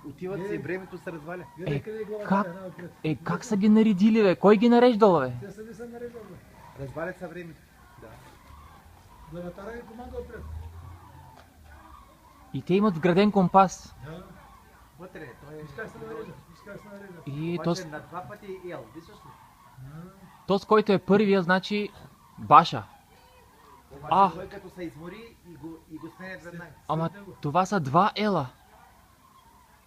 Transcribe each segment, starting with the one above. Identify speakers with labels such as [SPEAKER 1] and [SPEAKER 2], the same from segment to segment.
[SPEAKER 1] Отиват си, времето се разваля.
[SPEAKER 2] Как са ги наредили, бе? Кой ги нареждал, бе?
[SPEAKER 3] Те сами са нареждали, бе.
[SPEAKER 1] Развалят се времето. Да.
[SPEAKER 3] Главатара ги команда отпред.
[SPEAKER 2] И те имат вграден компас.
[SPEAKER 3] Да.
[SPEAKER 1] Вътре, той е...
[SPEAKER 3] Виж как се нарежда. Виж как се нарежда.
[SPEAKER 2] И
[SPEAKER 1] Обаче на два пъти ел, виждаш ли?
[SPEAKER 2] то с който е първия, значи Баша.
[SPEAKER 1] Обаче той като се измори и го сменят веднага.
[SPEAKER 2] Ама това са два ела.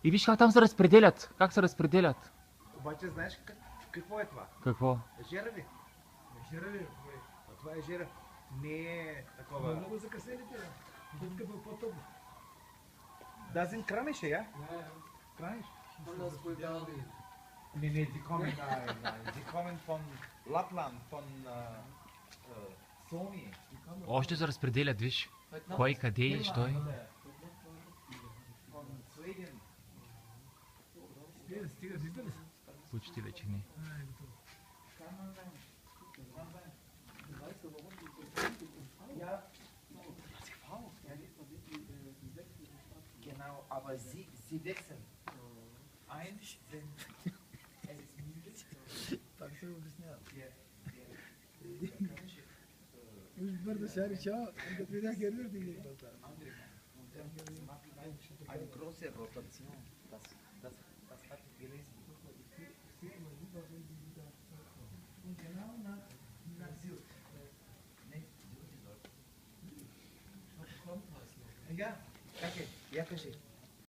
[SPEAKER 2] И виж как там се разпределят. Как се разпределят.
[SPEAKER 1] Обаче знаеш какво е това?
[SPEAKER 2] Какво?
[SPEAKER 1] Жера ли?
[SPEAKER 3] Жера ли?
[SPEAKER 1] А това е жера. Не е такова...
[SPEAKER 3] Много закъснели те. Дъвка был по-топло.
[SPEAKER 1] Дазин краниш е, я? Kranich? Nee, sie kommen, nein, sie kommen von Lappland, von Suomi.
[SPEAKER 2] Още се разпределят, виж. Кой къде и що е.
[SPEAKER 1] Von Schweden.
[SPEAKER 3] Стига, вижда ли?
[SPEAKER 2] Почти вече не.
[SPEAKER 1] Ja, genau, aber sie wechseln. Eins sind, es ist müde.
[SPEAKER 3] Так се обяснява.
[SPEAKER 1] Der
[SPEAKER 3] Уж бърда шари, чао. Като видях гервир, ти ги
[SPEAKER 1] andere und das macht eine große Rotation. Das hat ich gelesen. Und genau nach Süd. Nicht Süd. Ja, danke. Ja, verstehe.